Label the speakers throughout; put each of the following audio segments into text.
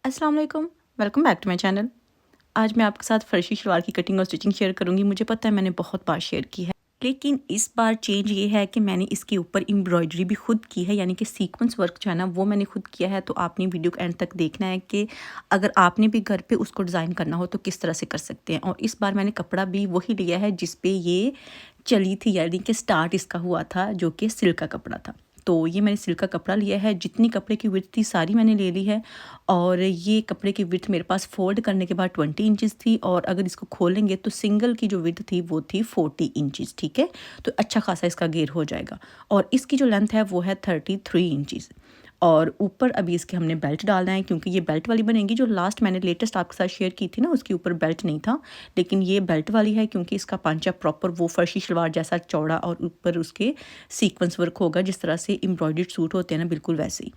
Speaker 1: अस्सलाम वालेकुम, welcome back to my channel. आज मैं आपके साथ फ़र्शी शलवार की कटिंग और स्टिचिंग शेयर करूंगी। मुझे पता है मैंने बहुत बार शेयर की है, लेकिन इस बार चेंज ये है कि मैंने इसके ऊपर एम्ब्रॉयडरी भी खुद की है, यानी कि सीक्वेंस वर्क जो है ना वो मैंने खुद किया है। तो आपने वीडियो को एंड तक देखना है कि अगर आपने भी घर पे उसको डिज़ाइन करना हो तो किस तरह से कर सकते हैं। और इस बार मैंने कपड़ा भी वही लिया है जिस पे ये चली थी, यानी कि स्टार्ट इसका हुआ था, जो कि सिल्क का कपड़ा था। तो ये मैंने सिल्क का कपड़ा लिया है, जितनी कपड़े की विड्थ थी सारी मैंने ले ली है। और ये कपड़े की विड्थ मेरे पास फोल्ड करने के बाद 20 इंचेस थी, और अगर इसको खोलेंगे तो सिंगल की जो विड्थ थी वो थी 40 इंचेस। ठीक है, तो अच्छा खासा इसका घेर हो जाएगा। और इसकी जो लेंथ है वो है 33 इंचेस। और ऊपर अभी इसके हमने बेल्ट डालना है, क्योंकि ये बेल्ट वाली बनेगी। जो लास्ट मैंने लेटेस्ट आपके साथ शेयर की थी ना, उसके ऊपर बेल्ट नहीं था, लेकिन ये बेल्ट वाली है, क्योंकि इसका पांचा प्रॉपर वो फर्शी शलवार जैसा चौड़ा और ऊपर उसके सीक्वेंस वर्क होगा, जिस तरह से एम्ब्रॉयडर्ड सूट होते हैं ना, बिल्कुल वैसे ही।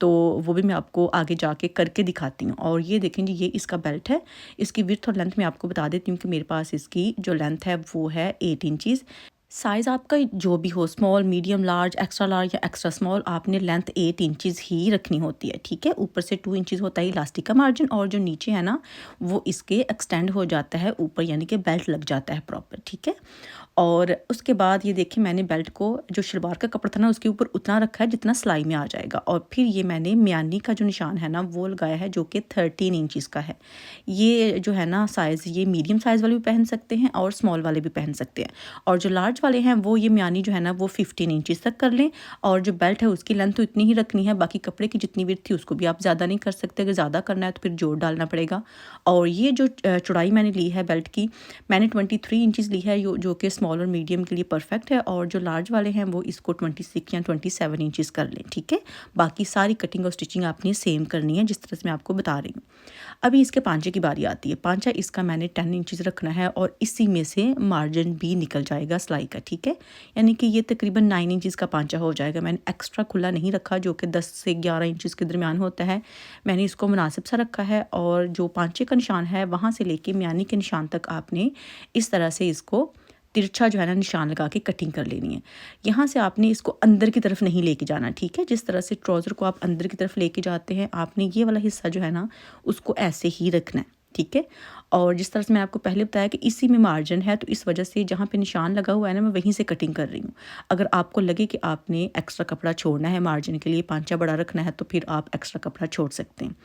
Speaker 1: तो वो भी मैं आपको आगे जाके करके दिखाती हूँ। और ये देखें जी, ये इसका बेल्ट है। इसकी विड्थ और लेंथ मैं आपको बता देती हूँ कि मेरे पास इसकी जो लेंथ है वो है 8 इंचज़। साइज़ आपका जो भी हो, small, medium, large, extra large या एक्स्ट्रा स्मॉल, आपने लेंथ 8 इंचज़ ही रखनी होती है। ठीक है, ऊपर से 2 इंचज़ होता है इलास्टिक का मार्जिन, और जो नीचे है ना वो इसके एक्सटेंड हो जाता है ऊपर, यानी कि बेल्ट लग जाता है प्रॉपर। ठीक है, और उसके बाद ये देखिए मैंने बेल्ट को, जो शलवार का कपड़ा था ना, उसके ऊपर उतना रखा है जितना सिलाई में आ जाएगा। और फिर ये मैंने म्यानी का जो निशान है ना वो लगाया है, जो कि 13 इंचज़ का है। ये जो है ना साइज़, ये मीडियम साइज़ वाले भी पहन सकते हैं और स्मॉल वाले भी पहन सकते हैं। और जो लार्ज वाले हैं वो ये म्यानी जो है ना वो 15 इंचज़ तक कर लें। और जो बेल्ट है उसकी लेंथ तो इतनी ही रखनी है, बाकी कपड़े की जितनी विड्थ थी उसको भी आप ज़्यादा नहीं कर सकते। अगर ज़्यादा करना है तो फिर जोड़ डालना पड़ेगा। और ये जो चौड़ाई मैंने ली है बेल्ट की, मैंने 23 इंचज़ ली है, जो कि स्मॉल और मीडियम के लिए परफेक्ट है। और जो लार्ज वाले हैं वो इसको 26 या 27 इंचज़ कर लें। ठीक है, बाकी सारी कटिंग और स्टिचिंग आपने सेम करनी है जिस तरह से मैं आपको बता रही हूँ। अभी इसके पांचे की बारी आती है। पांचा इसका मैंने 10 इंचज़ रखना है, और इसी में से मार्जिन भी निकल जाएगा सिलाई का। ठीक है, यानी कि ये तकरीबन 9 इंचज़ का पांचा हो जाएगा। मैंने एक्स्ट्रा खुला नहीं रखा, जो कि 10 से 11 इंचज़ के दरमियान होता है। मैंने इसको मुनासिब सा रखा है। और जो पांचे का निशान है वहाँ से लेके म्यानी के निशान तक आपने इस तरह से इसको तिरछा जो है ना निशान लगा के कटिंग कर लेनी है। यहाँ से आपने इसको अंदर की तरफ नहीं लेके जाना। ठीक है, जिस तरह से ट्राउज़र को आप अंदर की तरफ लेके जाते हैं, आपने ये वाला हिस्सा जो है ना उसको ऐसे ही रखना है। ठीक है, और जिस तरह से मैं आपको पहले बताया कि इसी में मार्जिन है, तो इस वजह से जहाँ पे निशान लगा हुआ है ना, मैं वहीं से कटिंग कर रही हूँ। अगर आपको लगे कि आपने एक्स्ट्रा कपड़ा छोड़ना है मार्जिन के लिए, पांचा बड़ा रखना है, तो फिर आप एक्स्ट्रा कपड़ा छोड़ सकते हैं।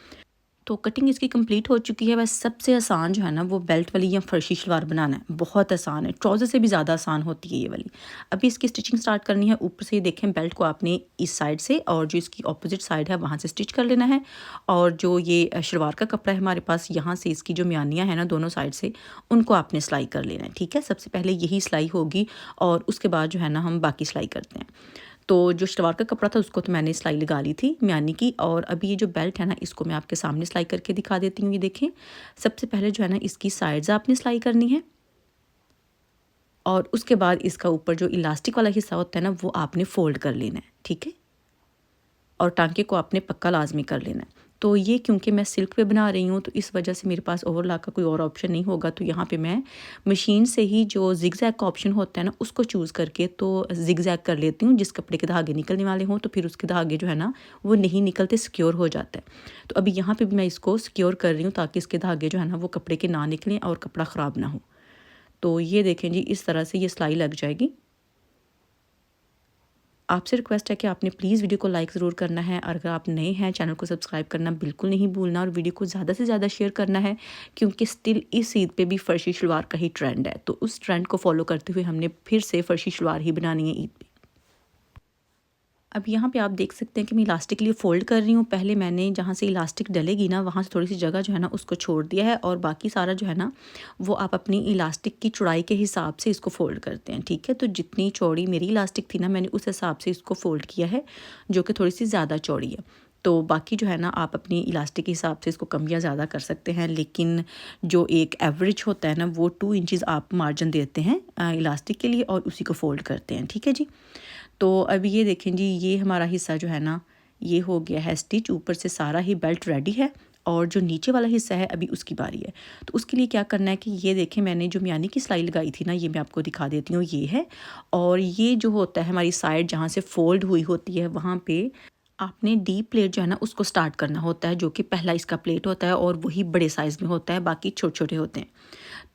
Speaker 1: तो कटिंग इसकी कंप्लीट हो चुकी है। बस सबसे आसान जो है ना वो बेल्ट वाली या फर्शी शलवार बनाना है, बहुत आसान है, ट्राउज़र से भी ज़्यादा आसान होती है ये वाली। अभी इसकी स्टिचिंग स्टार्ट करनी है। ऊपर से देखें, बेल्ट को आपने इस साइड से और जो इसकी ऑपोजिट साइड है वहाँ से स्टिच कर लेना है। और जो ये शलवार का कपड़ा है हमारे पास, यहाँ से इसकी जो म्यानियाँ हैं ना दोनों साइड से, उनको आपने सिलाई कर लेना है। ठीक है, सबसे पहले यही सिलाई होगी, और उसके बाद जो है ना हम बाकी सिलाई करते हैं। तो जो शलवार का कपड़ा था उसको तो मैंने सिलाई लगा ली थी म्यानी की। और अभी ये जो बेल्ट है ना इसको मैं आपके सामने सिलाई करके दिखा देती हूँ। ये देखें, सबसे पहले जो है ना इसकी साइड्स आपने सिलाई करनी है, और उसके बाद इसका ऊपर जो इलास्टिक वाला हिस्सा होता है ना वो आपने फोल्ड कर लेना है। ठीक है, और टांके को आपने पक्का लाजमी कर लेना है। तो ये क्योंकि मैं सिल्क पे बना रही हूँ तो इस वजह से मेरे पास ओवरलॉक का कोई और ऑप्शन नहीं होगा। तो यहाँ पे मैं मशीन से ही जो जिगजैग का ऑप्शन होता है ना उसको चूज़ करके तो जिगजैग कर लेती हूँ। जिस कपड़े के धागे निकलने वाले हों तो फिर उसके धागे जो है ना वो नहीं निकलते, सिक्योर हो जाता है। तो अभी यहाँ पर भी मैं इसको सिक्योर कर रही हूँ ताकि इसके धागे जो है ना वो कपड़े के ना निकलें और कपड़ा ख़राब ना हो। तो ये देखें जी, इस तरह से ये सिलाई लग जाएगी। आपसे रिक्वेस्ट है कि आपने प्लीज़ वीडियो को लाइक ज़रूर करना है, और अगर आप नए हैं चैनल को सब्सक्राइब करना बिल्कुल नहीं भूलना, और वीडियो को ज़्यादा से ज़्यादा शेयर करना है, क्योंकि स्टिल इस ईद पे भी फ़र्शी शलवार का ही ट्रेंड है। तो उस ट्रेंड को फॉलो करते हुए हमने फिर से फ़र्शी शलवार ही बनानी है ईद पे। अब यहाँ पे आप देख सकते हैं कि मैं इलास्टिक के लिए फ़ोल्ड कर रही हूँ। पहले मैंने जहाँ से इलास्टिक डलेगी ना वहाँ से थोड़ी सी जगह जो है ना उसको छोड़ दिया है, और बाकी सारा जो है ना वो आप अपनी इलास्टिक की चौड़ाई के हिसाब से इसको फ़ोल्ड करते हैं। ठीक है, तो जितनी चौड़ी मेरी इलास्टिक थी ना मैंने उस हिसाब से इसको फ़ोल्ड किया है, जो कि थोड़ी सी ज़्यादा चौड़ी है। तो बाकी जो है ना आप अपनी इलास्टिक के हिसाब से इसको कम या ज़्यादा कर सकते हैं, लेकिन जो एक एवरेज होता है ना वो 2 इंचज़ आप मार्जिन देते हैं इलास्टिक के लिए, और उसी को फ़ोल्ड करते हैं। ठीक है जी, तो अभी ये देखें जी, ये हमारा हिस्सा जो है ना ये हो गया है स्टिच। ऊपर से सारा ही बेल्ट रेडी है, और जो नीचे वाला हिस्सा है अभी उसकी बारी है। तो उसके लिए क्या करना है कि ये देखें, मैंने जो म्यानी की सिलाई लगाई थी ना ये मैं आपको दिखा देती हूँ, ये है। और ये जो होता है हमारी साइड जहाँ से फोल्ड हुई होती है वहाँ पे आपने डी प्लेट जो है ना उसको स्टार्ट करना होता है, जो कि पहला इसका प्लेट होता है और वही बड़े साइज़ में होता है, बाकी छोटे छोटे होते हैं।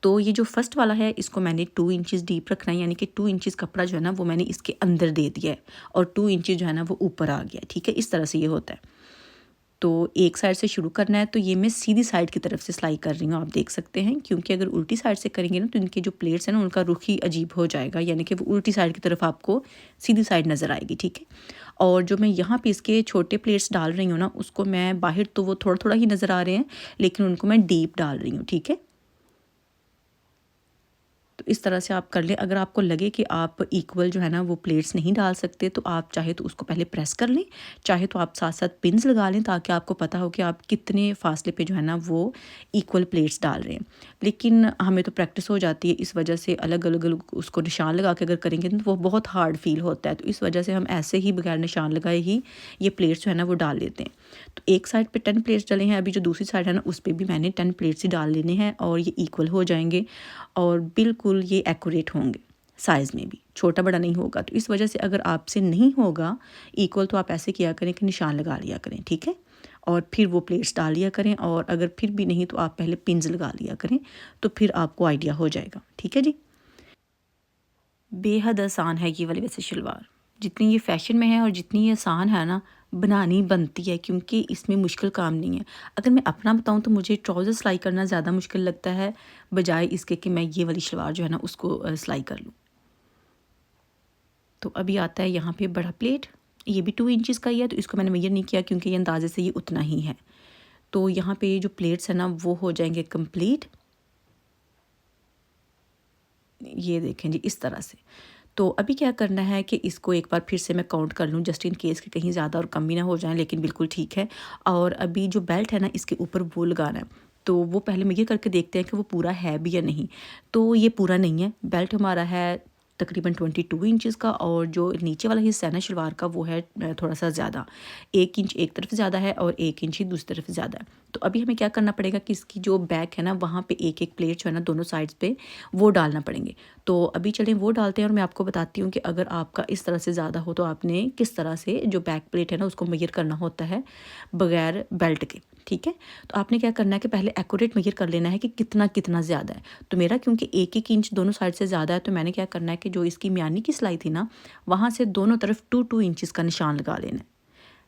Speaker 1: तो ये जो फर्स्ट वाला है इसको मैंने 2 इंचेस डीप रखना है, यानी कि 2 इंचेस कपड़ा जो है ना वो मैंने इसके अंदर दे दिया है और 2 इंचेस जो है ना वो ऊपर आ गया। ठीक है, इस तरह से ये होता है। तो एक साइड से शुरू करना है, तो ये मैं सीधी साइड की तरफ से सिलाई कर रही हूँ, आप देख सकते हैं, क्योंकि अगर उल्टी साइड से करेंगे ना तो इनके जो प्लेट्स हैं ना उनका रुख ही अजीब हो जाएगा, यानी कि वो उल्टी साइड की तरफ आपको सीधी साइड नज़र आएगी। ठीक है, और जो मैं यहाँ पे इसके छोटे प्लेट्स डाल रही हूँ ना उसको मैं बाहर तो वो थोड़ा थोड़ा ही नज़र आ रहे हैं, लेकिन उनको मैं डीप डाल रही हूँ। ठीक है, तो इस तरह से आप कर लें। अगर आपको लगे कि आप इक्वल जो है ना वो प्लेट्स नहीं डाल सकते तो आप चाहे तो उसको पहले प्रेस कर लें, चाहे तो आप साथ साथ पिन्स लगा लें, ताकि आपको पता हो कि आप कितने फासले पे जो है ना वो इक्वल प्लेट्स डाल रहे हैं। लेकिन हमें तो प्रैक्टिस हो जाती है, इस वजह से अलग अलग उसको निशान लगा के अगर करेंगे तो वो बहुत हार्ड फील होता है, तो इस वजह से हम ऐसे ही बगैर निशान लगाए ही ये प्लेट्स जो है ना वो डाल लेते हैं। तो एक साइड पे 10 प्लेट्स डले हैं, अभी जो दूसरी साइड है ना उस पर भी मैंने 10 प्लेट्स ही डाल लेने हैं और ये इक्वल हो जाएंगे और बिल्कुल ये एक्यूरेट होंगे, साइज़ में भी छोटा बड़ा नहीं होगा। तो इस वजह से अगर आपसे नहीं होगा इक्वल तो आप ऐसे किया करें कि निशान लगा लिया करें। ठीक है, और फिर वो प्लेट्स डाल लिया करें, और अगर फिर भी नहीं तो आप पहले पिन्स लगा लिया करें, तो फिर आपको आइडिया हो जाएगा। ठीक है जी, बेहद आसान है ये वाली वैसे शलवार, जितनी ये फैशन में है और जितनी ये आसान है ना बनानी बनती है, क्योंकि इसमें मुश्किल काम नहीं है। अगर मैं अपना बताऊं तो मुझे ट्राउज़र सिलाई करना ज़्यादा मुश्किल लगता है, बजाय इसके कि मैं ये वाली शलवार जो है ना उसको सिलाई कर लूँ। तो अभी आता है यहाँ पे बड़ा प्लेट, ये भी 2 इंचेस का ही है, तो इसको मैंने मेजर नहीं किया क्योंकि ये अंदाजे से ये उतना ही है। तो यहाँ पे ये जो प्लेट्स है ना वो हो जाएंगे कंप्लीट, ये देखें जी इस तरह से। तो अभी क्या करना है कि इसको एक बार फिर से मैं काउंट कर लूँ, जस्ट इन केस कि कहीं ज़्यादा और कम भी ना हो जाए, लेकिन बिल्कुल ठीक है। और अभी जो बेल्ट है ना इसके ऊपर वो लगाना है, तो वो पहले मैं ये करके देखते हैं कि वो पूरा है भी या नहीं। तो ये पूरा नहीं है, बेल्ट हमारा है तकरीबन 22 इंचेस का, और जो नीचे वाला हिस्सा है ना शलवार का वो है थोड़ा सा ज़्यादा, 1 इंच एक तरफ ज़्यादा है और 1 इंच ही दूसरी तरफ ज़्यादा है। तो अभी हमें क्या करना पड़ेगा कि इसकी जो बैक है ना वहाँ पे एक एक प्लेट जो है ना दोनों साइड्स पे वो डालना पड़ेंगे। तो अभी चलें वो डालते हैं, और मैं आपको बताती हूँ कि अगर आपका इस तरह से ज़्यादा हो तो आपने किस तरह से जो बैक प्लेट है ना उसको मेजर करना होता है बगैर बेल्ट के। ठीक है, तो आपने क्या करना है कि पहले एक्यूरेट मेजर कर लेना है कि कितना कितना ज़्यादा है। तो मेरा क्योंकि 1-1 इंच दोनों साइड से ज़्यादा है, तो मैंने क्या करना है कि जो इसकी म्यानी की सिलाई थी ना वहाँ से दोनों तरफ 2-2 इंचेस का निशान लगा लेना है।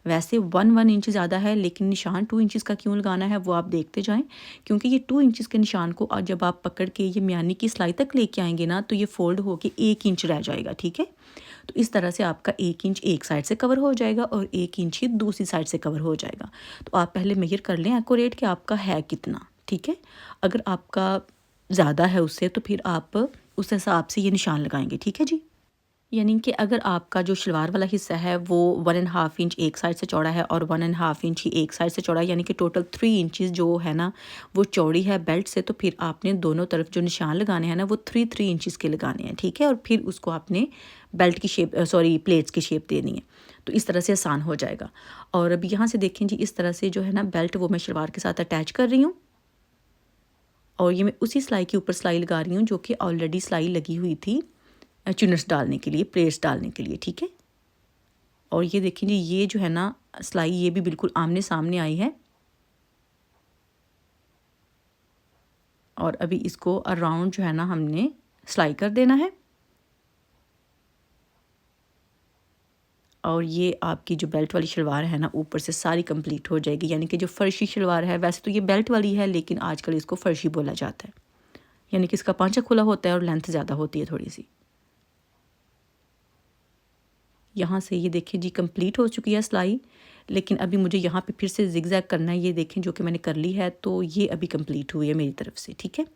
Speaker 1: वैसे 1-1 इंच ज़्यादा है, लेकिन निशान 2 इंचेस का क्यों लगाना है वो आप देखते जाएं, क्योंकि ये 2 इंचेस के निशान को जब आप पकड़ के ये म्यानी की सिलाई तक लेके आएंगे ना तो ये फोल्ड होके 1 इंच रह जाएगा। ठीक है, तो इस तरह से आपका 1 इंच एक साइड से कवर हो जाएगा और 1 इंच ही दूसरी साइड से कवर हो जाएगा। तो आप पहले मेजर कर लें एक्यूरेट कि आपका है कितना। ठीक है, अगर आपका ज़्यादा है उससे तो फिर आप उस हिसाब से ये निशान लगाएंगे। ठीक है जी, यानी कि अगर आपका जो शलवार वाला हिस्सा है वो 1.5 इंच एक साइड से चौड़ा है और 1.5 इंच ही एक साइड से चौड़ा है, यानी कि टोटल 3 इंचेस जो है ना वो चौड़ी है बेल्ट से, तो फिर आपने दोनों तरफ जो निशान लगाने हैं ना वो 3-3 इंचेस के लगाने हैं। ठीक है, और फिर उसको आपने बेल्ट की शेप प्लेट्स की शेप देनी है, तो इस तरह से आसान हो जाएगा। और अभी यहाँ से देखें जी इस तरह से जो है ना बेल्ट वो मैं शलवार के साथ अटैच कर रही हूँ, और ये मैं उसी सिलाई के ऊपर सिलाई लगा रही हूँ जो कि ऑलरेडी सिलाई लगी हुई थी चुनर्स डालने के लिए, प्लेट्स डालने के लिए। ठीक है, और ये देखिए जी ये जो है ना सिलाई ये भी बिल्कुल आमने सामने आई है, और अभी इसको अराउंड जो है ना हमने सिलाई कर देना है। और ये आपकी जो बेल्ट वाली शलवार है ना ऊपर से सारी कंप्लीट हो जाएगी, यानी कि जो फर्शी शलवार है, वैसे तो ये बेल्ट वाली है लेकिन आजकल इसको फर्शी बोला जाता है, यानी कि इसका पांचा खुला होता है और लेंथ ज़्यादा होती है थोड़ी सी। यहाँ से ये देखें जी कंप्लीट हो चुकी है सिलाई, लेकिन अभी मुझे यहाँ पे फिर से जिगजैग करना है, ये देखें जो कि मैंने कर ली है, तो ये अभी कंप्लीट हुई है मेरी तरफ से। ठीक है,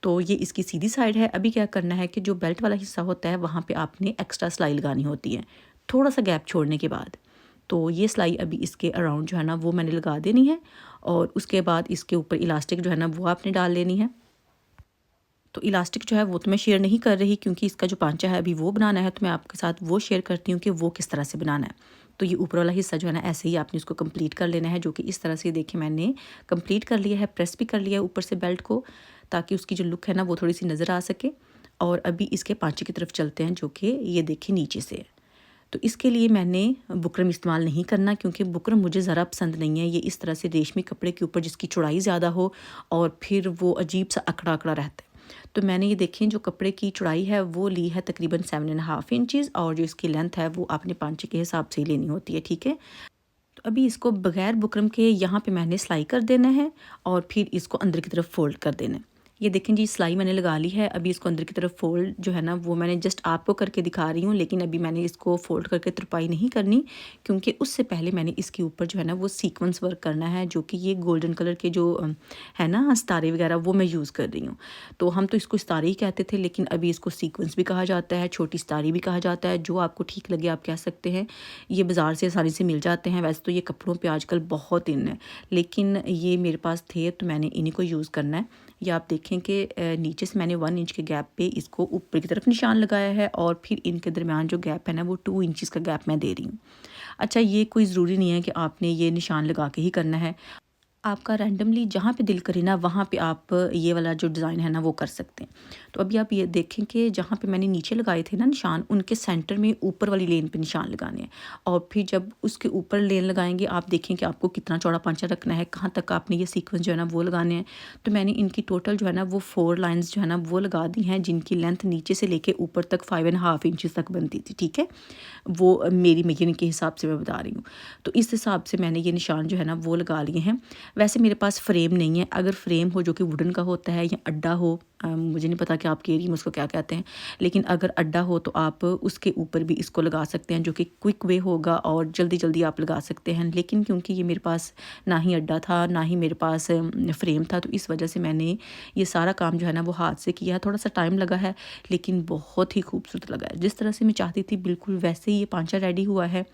Speaker 1: तो ये इसकी सीधी साइड है। अभी क्या करना है कि जो बेल्ट वाला हिस्सा होता है वहाँ पे आपने एक्स्ट्रा सिलाई लगानी होती है थोड़ा सा गैप छोड़ने के बाद। तो ये सिलाई अभी इसके अराउंड जो है ना वो मैंने लगा देनी है, और उसके बाद इसके ऊपर इलास्टिक जो है ना वो आपने डाल लेनी है। तो इलास्टिक जो है वो तो मैं शेयर नहीं कर रही, क्योंकि इसका जो पांचा है अभी वो बनाना है, तो मैं आपके साथ वो शेयर करती हूँ कि वो किस तरह से बनाना है। तो ये ऊपर वाला हिस्सा जो है ना ऐसे ही आपने इसको कंप्लीट कर लेना है, जो कि इस तरह से देखिए मैंने कंप्लीट कर लिया है, प्रेस भी कर लिया है ऊपर से बेल्ट को, ताकि उसकी जो लुक है ना वो थोड़ी सी नज़र आ सके। और अभी इसके पांचे की तरफ चलते हैं, जो कि ये देखिए नीचे से है। तो इसके लिए मैंने बुकरम इस्तेमाल नहीं करना, क्योंकि बुकरम मुझे ज़रा पसंद नहीं है। ये इस तरह से रेशमी कपड़े के ऊपर जिसकी चौड़ाई ज़्यादा हो और फिर वो अजीब सा अकड़ा अकड़ा रहता है। तो मैंने ये देखें जो कपड़े की चौड़ाई है वो ली है तकरीबन 7.5 इंचज़, और जो इसकी लेंथ है वो आपने पांचे के हिसाब से ही लेनी होती है, ठीक है। तो अभी इसको बगैर बुकरम के यहाँ पे मैंने सिलाई कर देना है और फिर इसको अंदर की तरफ फोल्ड कर देना है। ये देखें जी, सिलाई मैंने लगा ली है। अभी इसको अंदर की तरफ फोल्ड जो है ना वो मैंने जस्ट आपको करके दिखा रही हूँ, लेकिन अभी मैंने इसको फोल्ड करके तुरपाई नहीं करनी, क्योंकि उससे पहले मैंने इसके ऊपर जो है ना वो सीक्वेंस वर्क करना है, जो कि ये गोल्डन कलर के जो है ना सितारे वगैरह वो मैं यूज़ कर रही हूँ। तो हम तो इसको सितारे ही कहते थे, लेकिन अभी इसको सीक्वेंस भी कहा जाता है, छोटी सितारी भी कहा जाता है, जो आपको ठीक लगे आप कह सकते हैं। ये बाज़ार से आसानी से मिल जाते हैं। वैसे तो ये कपड़ों पे आजकल बहुत इन है, लेकिन ये मेरे पास थे तो मैंने इन्हीं को यूज़ करना है। ये आप देखें कि नीचे से मैंने 1 इंच के गैप पे इसको ऊपर की तरफ निशान लगाया है, और फिर इनके दरमियान जो गैप है ना वो 2 इंचज़ का गैप मैं दे रही हूँ। अच्छा, ये कोई ज़रूरी नहीं है कि आपने ये निशान लगा के ही करना है। आपका रैंडमली जहाँ पे दिल करे ना वहाँ पे आप ये वाला जो डिज़ाइन है ना वो कर सकते हैं। तो अभी आप ये देखें कि जहाँ पे मैंने नीचे लगाए थे ना निशान, उनके सेंटर में ऊपर वाली लेन पे निशान लगाने हैं, और फिर जब उसके ऊपर लेन लगाएंगे आप देखें कि आपको कितना चौड़ा पांचा रखना है, कहाँ तक आपने ये सीक्वेंस जो है ना वो लगाने हैं। तो मैंने इनकी टोटल जो है ना वो 4 लाइन्स जो है ना वो लगा दी हैं, जिनकी लेंथ नीचे से लेके ऊपर तक 5.5 इंचज़ तक बनती थी, ठीक है। वो मेरी मेजरिंग के हिसाब से मैं बता रही हूँ। तो इस हिसाब से मैंने ये निशान जो है ना वो लगा लिए हैं। वैसे मेरे पास फ्रेम नहीं है, अगर फ्रेम हो जो कि वुडन का होता है या अड्डा हो, मुझे नहीं पता कि आपके एरिया में उसको क्या कहते हैं, लेकिन अगर अड्डा हो तो आप उसके ऊपर भी इसको लगा सकते हैं, जो कि क्विक वे होगा और जल्दी जल्दी आप लगा सकते हैं। लेकिन क्योंकि ये मेरे पास ना ही अड्डा था ना ही मेरे पास फ्रेम था, तो इस वजह से मैंने ये सारा काम जो है ना वो हाथ से किया है। थोड़ा सा टाइम लगा है, लेकिन बहुत ही खूबसूरत लगा है। जिस तरह से मैं चाहती थी बिल्कुल वैसे ही ये पांचा रेडी हुआ है।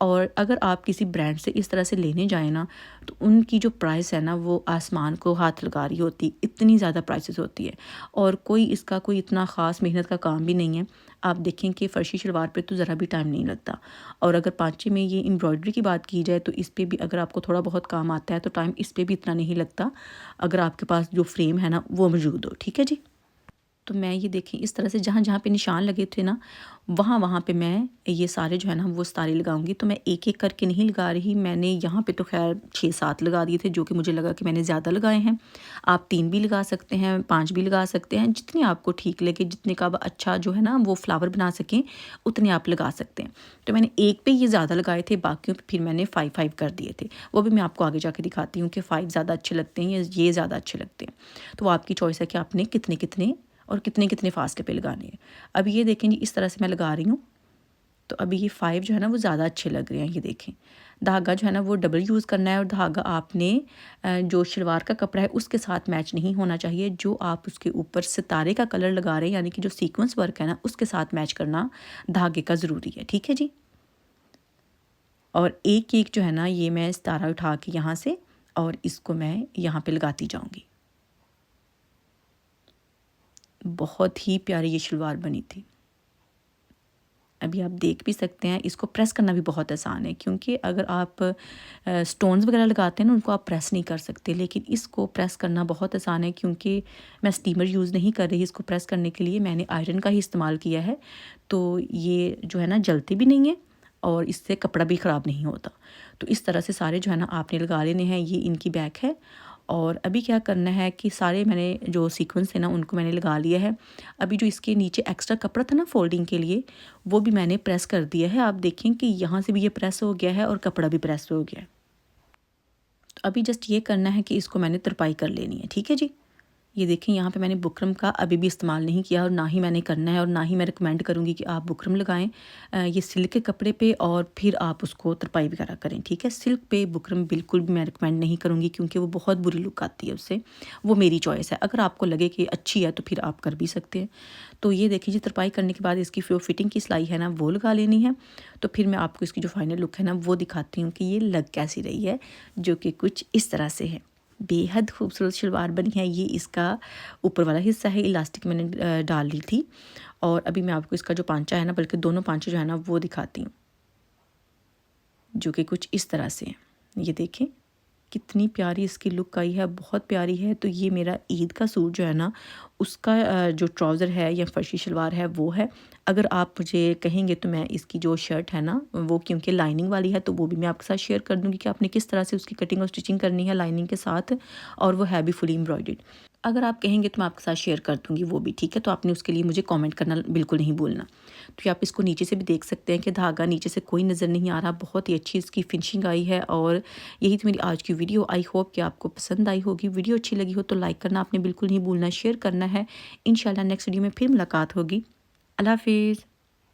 Speaker 1: और अगर आप किसी ब्रांड से इस तरह से लेने जाएँ ना, तो उनकी जो प्राइस है ना वो आसमान को हाथ लगा रही होती, इतनी ज़्यादा प्राइसेस होती है, और इसका कोई इतना ख़ास मेहनत का काम भी नहीं है। आप देखें कि फ़र्शी शलवार पे तो ज़रा भी टाइम नहीं लगता, और अगर पांचे में ये एम्ब्रॉयडरी की बात की जाए तो इस पे भी अगर आपको थोड़ा बहुत काम आता है तो टाइम इस पे भी इतना नहीं लगता, अगर आपके पास जो फ्रेम है ना वो मौजूद हो, ठीक है जी। तो मैं ये देखें इस तरह से जहाँ-जहाँ पे निशान लगे थे ना, वहाँ-वहाँ पे मैं ये सारे जो है ना वो सितारे लगाऊंगी। तो मैं एक-एक करके नहीं लगा रही, मैंने यहाँ पे तो खैर 6-7 लगा दिए थे, जो कि मुझे लगा कि मैंने ज़्यादा लगाए हैं। आप 3 भी लगा सकते हैं, 5 भी लगा सकते हैं, जितने आपको ठीक लगे, जितने का आप अच्छा जो है ना वो फ्लावर बना सकें, उतने आप लगा सकते हैं। तो मैंने एक पे ये ज़्यादा लगाए थे, बाकियों पे फिर मैंने 5-5 कर दिए थे। वो भी मैं आपको आगे जाके दिखाती हूँ कि 5 ज़्यादा अच्छे लगते हैं या ये ज़्यादा अच्छे लगते हैं। तो वो आपकी चॉइस है कि आपने कितने-कितने और कितने-कितने फासले पे लगाने हैं। अब ये देखें जी, इस तरह से मैं लगा रही हूँ। तो अभी ये 5 जो है ना वो ज़्यादा अच्छे लग रहे हैं। ये देखें, धागा जो है ना वो डबल यूज़ करना है, और धागा आपने जो शलवार का कपड़ा है उसके साथ मैच नहीं होना चाहिए। जो आप उसके ऊपर सितारे का कलर लगा रहे हैं, यानी कि जो सीक्वेंस वर्क है ना उसके साथ मैच करना धागे का ज़रूरी है, ठीक है जी। और एक-एक जो है ना ये मैं सितारा उठा के यहाँ से और इसको मैं यहाँ पे लगाती जाऊँगी। बहुत ही प्यारी ये शलवार बनी थी। अभी आप देख भी सकते हैं, इसको प्रेस करना भी बहुत आसान है, क्योंकि अगर आप स्टोन्स वगैरह लगाते हैं ना उनको आप प्रेस नहीं कर सकते, लेकिन इसको प्रेस करना बहुत आसान है। क्योंकि मैं स्टीमर यूज़ नहीं कर रही इसको प्रेस करने के लिए, मैंने आयरन का ही इस्तेमाल किया है। तो ये जो है ना जलती भी नहीं है और इससे कपड़ा भी ख़राब नहीं होता। तो इस तरह से सारे जो है ना आपने लगा लेने हैं। ये इनकी बैक है, और अभी क्या करना है कि सारे मैंने जो सीक्वेंस है ना उनको मैंने लगा लिया है। अभी जो इसके नीचे एक्स्ट्रा कपड़ा था ना फोल्डिंग के लिए, वो भी मैंने प्रेस कर दिया है। आप देखें कि यहाँ से भी ये प्रेस हो गया है और कपड़ा भी प्रेस हो गया है। तो अभी जस्ट ये करना है कि इसको मैंने तुरपाई कर लेनी है, ठीक है जी। ये देखें, यहाँ पे मैंने बुकरम का अभी भी इस्तेमाल नहीं किया, और ना ही मैंने करना है, और ना ही मैं रिकमेंड करूँगी कि आप बुकरम लगाएं ये सिल्क के कपड़े पे, और फिर आप उसको तरपाई वगैरह करें, ठीक है। सिल्क पे बुकरम बिल्कुल भी मैं रिकमेंड नहीं करूँगी, क्योंकि वो बहुत बुरी लुक आती है उससे। वो मेरी चॉइस है, अगर आपको लगे कि अच्छी है तो फिर आप कर भी सकते हैं। तो ये देखिए जी, तरपाई करने के बाद इसकी जो फिटिंग की सिलाई है ना वो लगा लेनी है। तो फिर मैं आपको इसकी जो फाइनल लुक है ना वो दिखाती हूँ कि ये लग कैसी रही है, जो कि कुछ इस तरह से है। बेहद खूबसूरत शलवार बनी है। ये इसका ऊपर वाला हिस्सा है, इलास्टिक मैंने डाल ली थी। और अभी मैं आपको इसका जो पांचा है ना, बल्कि दोनों पांचे जो है ना वो दिखाती हूँ, जो कि कुछ इस तरह से है। ये देखें, कितनी प्यारी इसकी लुक आई है, बहुत प्यारी है। तो ये मेरा ईद का सूट जो है ना, उसका जो ट्राउज़र है या फर्शी शलवार है वो है। अगर आप मुझे कहेंगे तो मैं इसकी जो शर्ट है ना, वो क्योंकि लाइनिंग वाली है तो वो भी मैं आपके साथ शेयर कर दूँगी कि आपने किस तरह से उसकी कटिंग और स्टिचिंग करनी है लाइनिंग के साथ, और वो है भी फुली एम्ब्रॉयडर्ड। अगर आप कहेंगे तो मैं आपके साथ शेयर कर दूँगी वो भी, ठीक है? तो आपने उसके लिए मुझे कमेंट करना बिल्कुल नहीं भूलना। तो ये आप इसको नीचे से भी देख सकते हैं कि धागा नीचे से कोई नज़र नहीं आ रहा, बहुत ही अच्छी इसकी फिनिशिंग आई है। और यही तो मेरी आज की वीडियो, आई होप कि आपको पसंद आई होगी। वीडियो अच्छी लगी हो तो लाइक करना आपने बिल्कुल नहीं भूलना, शेयर करना है। इंशाल्लाह नेक्स्ट वीडियो में फिर मुलाकात होगी। अल्लाह हाफ़िज़।